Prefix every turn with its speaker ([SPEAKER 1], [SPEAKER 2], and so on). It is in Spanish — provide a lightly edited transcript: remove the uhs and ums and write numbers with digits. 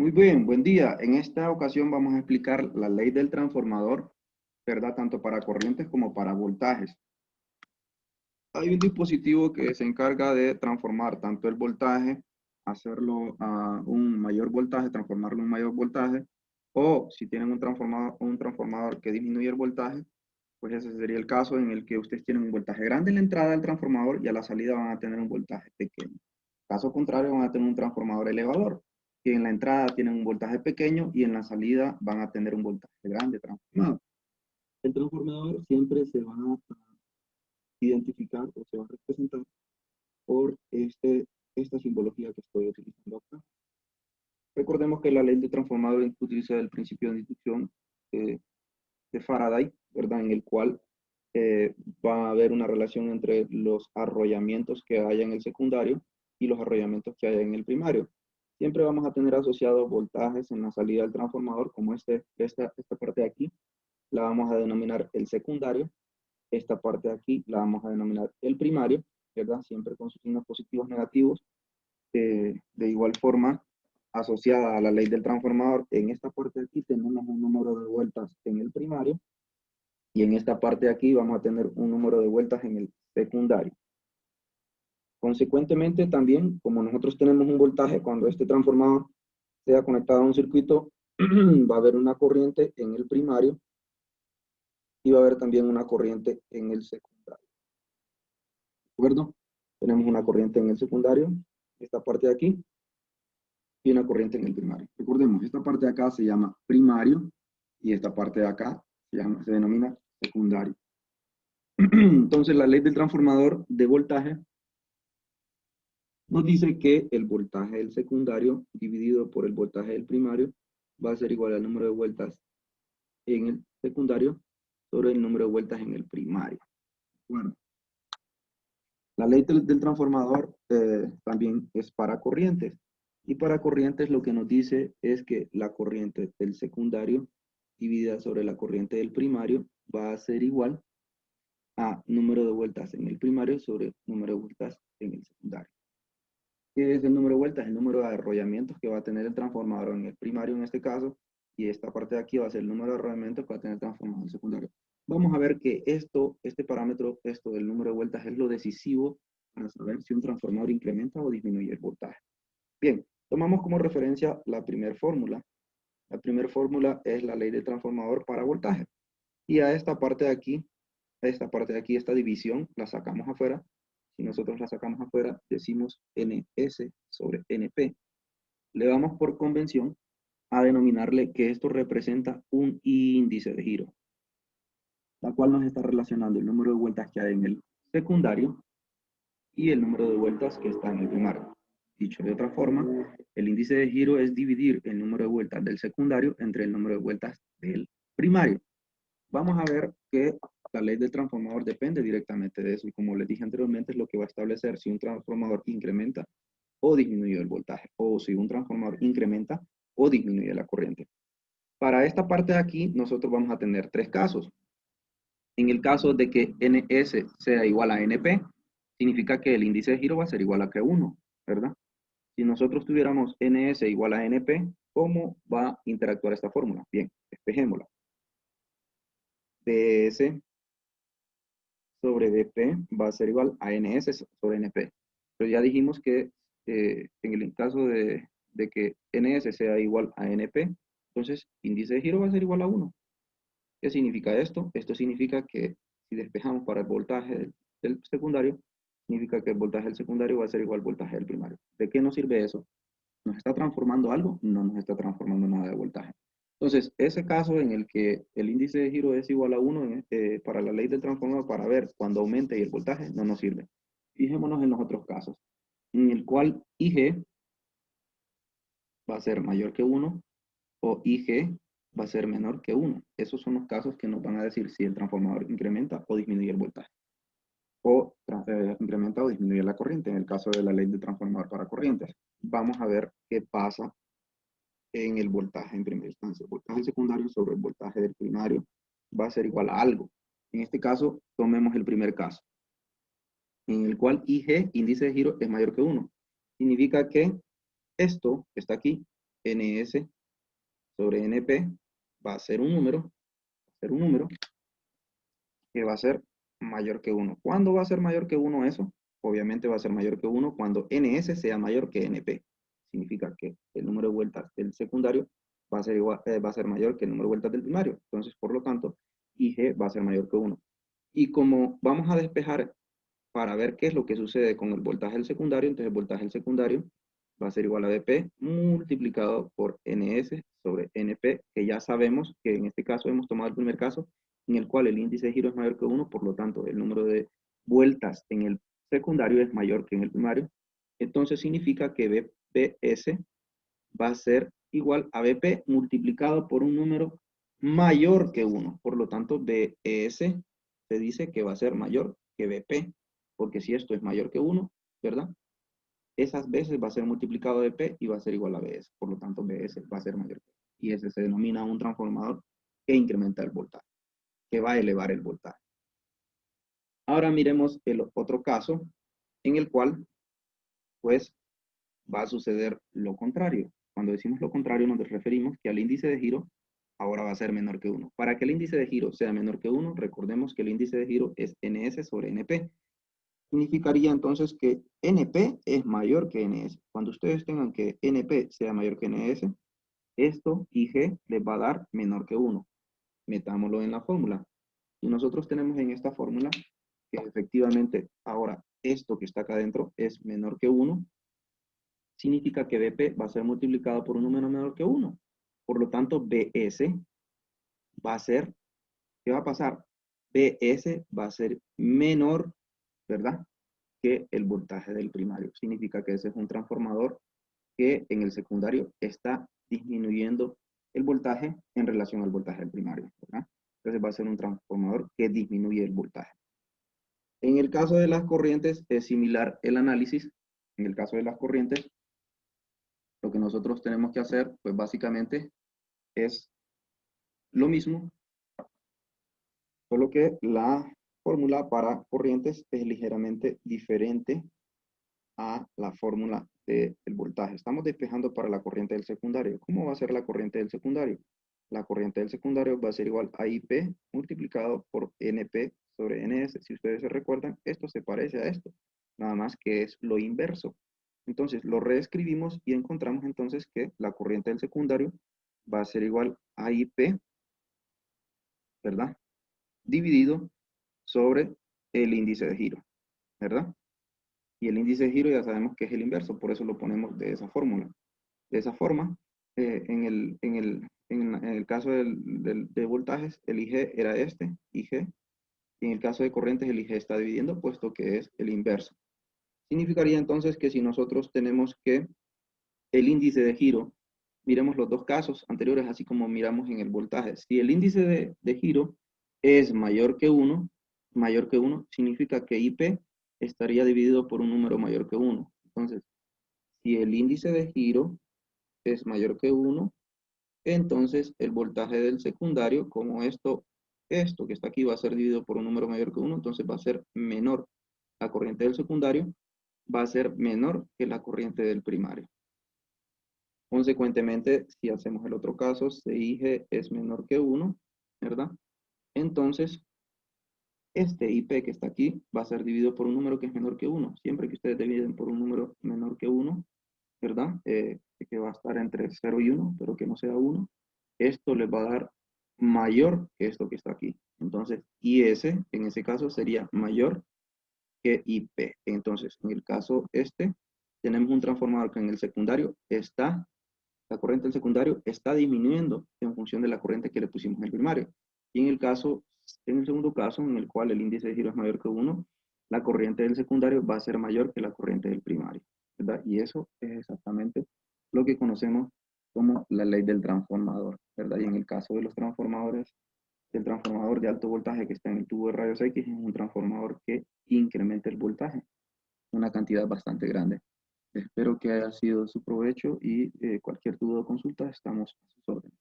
[SPEAKER 1] Muy bien, buen día. En esta ocasión vamos a explicar la ley del transformador, ¿verdad? Tanto para corrientes como para voltajes. Hay un dispositivo que se encarga de transformar tanto el voltaje, hacerlo a un mayor voltaje, transformarlo en un mayor voltaje, o si tienen un transformador que disminuye el voltaje, pues ese sería el caso en el que ustedes tienen un voltaje grande en la entrada del transformador y a la salida van a tener un voltaje pequeño. Caso contrario, van a tener un transformador elevador, que en la entrada tienen un voltaje pequeño y en la salida van a tener un voltaje grande transformado. El transformador siempre se va a identificar o se va a representar por esta simbología que estoy utilizando acá. Recordemos que la ley de transformador utiliza el principio de inducción de Faraday, ¿verdad? En el cual va a haber una relación entre los arrollamientos que haya en el secundario y los arrollamientos que haya en el primario. Siempre vamos a tener asociados voltajes en la salida del transformador, como esta parte de aquí, la vamos a denominar el secundario. Esta parte de aquí la vamos a denominar el primario, ¿verdad? Siempre con sus signos positivos negativos. De igual forma, asociada a la ley del transformador, en esta parte de aquí tenemos un número de vueltas en el primario y en esta parte de aquí vamos a tener un número de vueltas en el secundario. Consecuentemente, también, como nosotros tenemos un voltaje, cuando este transformador sea conectado a un circuito, va a haber una corriente en el primario y va a haber también una corriente en el secundario. ¿De acuerdo? Tenemos una corriente en el secundario, esta parte de aquí, y una corriente en el primario. Recordemos, esta parte de acá se llama primario y esta parte de acá se denomina secundario. Entonces, la ley del transformador de voltaje nos dice que el voltaje del secundario dividido por el voltaje del primario va a ser igual al número de vueltas en el secundario sobre el número de vueltas en el primario. Bueno, la ley del transformador también es para corrientes. Y para corrientes lo que nos dice es que la corriente del secundario dividida sobre la corriente del primario va a ser igual a número de vueltas en el primario sobre número de vueltas en el secundario. ¿Qué es el número de vueltas? El número de arrollamientos que va a tener el transformador en el primario en este caso, y esta parte de aquí va a ser el número de arrollamientos que va a tener el transformador en el secundario. Vamos a ver que este parámetro, esto del número de vueltas, es lo decisivo para saber si un transformador incrementa o disminuye el voltaje. Bien, tomamos como referencia la primera fórmula. La primera fórmula es la ley del transformador para voltaje. Y a esta parte de aquí, esta división, la sacamos afuera. Si nosotros la sacamos afuera, decimos NS sobre NP. Le damos por convención a denominarle que esto representa un índice de giro, la cual nos está relacionando el número de vueltas que hay en el secundario y el número de vueltas que está en el primario. Dicho de otra forma, el índice de giro es dividir el número de vueltas del secundario entre el número de vueltas del primario. Vamos a ver que la ley del transformador depende directamente de eso y como les dije anteriormente es lo que va a establecer si un transformador incrementa o disminuye el voltaje o si un transformador incrementa o disminuye la corriente. Para esta parte de aquí nosotros vamos a tener tres casos. En el caso de que NS sea igual a NP, significa que el índice de giro va a ser igual a Q1, ¿verdad? Si nosotros tuviéramos NS igual a NP, ¿cómo va a interactuar esta fórmula? Bien, despejémosla. DS sobre dP va a ser igual a NS sobre NP. Pero ya dijimos que en el caso de que NS sea igual a NP, entonces índice de giro va a ser igual a 1. ¿Qué significa esto? Esto significa que si despejamos para el voltaje del secundario, significa que el voltaje del secundario va a ser igual al voltaje del primario. ¿De qué nos sirve eso? ¿Nos está transformando algo? No nos está transformando nada de voltaje. Entonces, ese caso en el que el índice de giro es igual a 1 para la ley del transformador, para ver cuando aumente y el voltaje, no nos sirve. Fijémonos en los otros casos, en el cual IG va a ser mayor que 1 o IG va a ser menor que 1. Esos son los casos que nos van a decir si el transformador incrementa o disminuye el voltaje. O incrementa o disminuye la corriente, en el caso de la ley del transformador para corrientes. Vamos a ver qué pasa en el voltaje en primera instancia. El voltaje secundario sobre el voltaje del primario va a ser igual a algo. En este caso, tomemos el primer caso, en el cual IG, índice de giro, es mayor que 1. Significa que esto que está aquí NS sobre NP va a ser un número, que va a ser mayor que 1. ¿Cuándo va a ser mayor que 1 eso? Obviamente va a ser mayor que 1 cuando NS sea mayor que NP. Significa que el número de vueltas del secundario va a ser, va a ser mayor que el número de vueltas del primario. Entonces, por lo tanto, IG va a ser mayor que 1. Y como vamos a despejar para ver qué es lo que sucede con el voltaje del secundario, entonces el voltaje del secundario va a ser igual a BP multiplicado por NS sobre NP, que ya sabemos que en este caso hemos tomado el primer caso en el cual el índice de giro es mayor que 1, por lo tanto el número de vueltas en el secundario es mayor que en el primario. Entonces significa que BS va a ser igual a BP multiplicado por un número mayor que 1. Por lo tanto, BS se dice que va a ser mayor que BP, porque si esto es mayor que 1, ¿verdad? Esas veces va a ser multiplicado de P y va a ser igual a BS. Por lo tanto, BS va a ser mayor que P. Y ese se denomina un transformador que incrementa el voltaje, que va a elevar el voltaje. Ahora miremos el otro caso en el cual, pues, va a suceder lo contrario. Cuando decimos lo contrario, nos referimos que al índice de giro ahora va a ser menor que 1. Para que el índice de giro sea menor que 1, recordemos que el índice de giro es NS sobre NP. Significaría entonces que NP es mayor que NS. Cuando ustedes tengan que NP sea mayor que NS, esto IG les va a dar menor que 1. Metámoslo en la fórmula. Y nosotros tenemos en esta fórmula que efectivamente ahora esto que está acá adentro es menor que 1. Significa que BP va a ser multiplicado por un número menor que 1. Por lo tanto, BS va a ser, ¿qué va a pasar? BS va a ser menor, ¿verdad?, que el voltaje del primario. Significa que ese es un transformador que en el secundario está disminuyendo el voltaje en relación al voltaje del primario, ¿verdad? Entonces va a ser un transformador que disminuye el voltaje. En el caso de las corrientes es similar el análisis. En el caso de las corrientes, lo que nosotros tenemos que hacer, pues básicamente es lo mismo, solo que la fórmula para corrientes es ligeramente diferente a la fórmula del voltaje. Estamos despejando para la corriente del secundario. ¿Cómo va a ser la corriente del secundario? La corriente del secundario va a ser igual a IP multiplicado por NP sobre NS. Si ustedes se recuerdan, esto se parece a esto, nada más que es lo inverso. Entonces lo reescribimos y encontramos entonces que la corriente del secundario va a ser igual a IP, ¿verdad?, dividido sobre el índice de giro, ¿verdad? Y el índice de giro ya sabemos que es el inverso, por eso lo ponemos de esa fórmula. De esa forma, en el caso de voltajes, el IG era este, IG, y en el caso de corrientes, el IG está dividiendo, puesto que es el inverso. Significaría entonces que si nosotros tenemos que el índice de giro, miremos los dos casos anteriores, así como miramos en el voltaje. Si el índice de giro es mayor que 1, significa que IP estaría dividido por un número mayor que 1. Entonces, si el índice de giro es mayor que 1, entonces el voltaje del secundario, como esto que está aquí va a ser dividido por un número mayor que 1, entonces va a ser menor. La corriente del secundario va a ser menor que la corriente del primario. Consecuentemente, si hacemos el otro caso, CIG es menor que 1, ¿verdad? Entonces, este IP que está aquí va a ser dividido por un número que es menor que 1. Siempre que ustedes dividen por un número menor que 1, ¿verdad? Que va a estar entre 0 y 1, pero que no sea 1. Esto les va a dar mayor que esto que está aquí. Entonces, IS en ese caso sería mayor que IP. Entonces, en el caso este, tenemos un transformador que en el secundario está, la corriente del secundario está disminuyendo en función de la corriente que le pusimos en el primario. Y en el segundo caso, en el cual el índice de giro es mayor que 1, la corriente del secundario va a ser mayor que la corriente del primario, ¿verdad? Y eso es exactamente lo que conocemos como la ley del transformador, ¿verdad? Y en el caso de los transformadores, el transformador de alto voltaje que está en el tubo de rayos X es un transformador que incrementa el voltaje, una cantidad bastante grande. Espero que haya sido de su provecho y cualquier duda o consulta estamos a sus órdenes.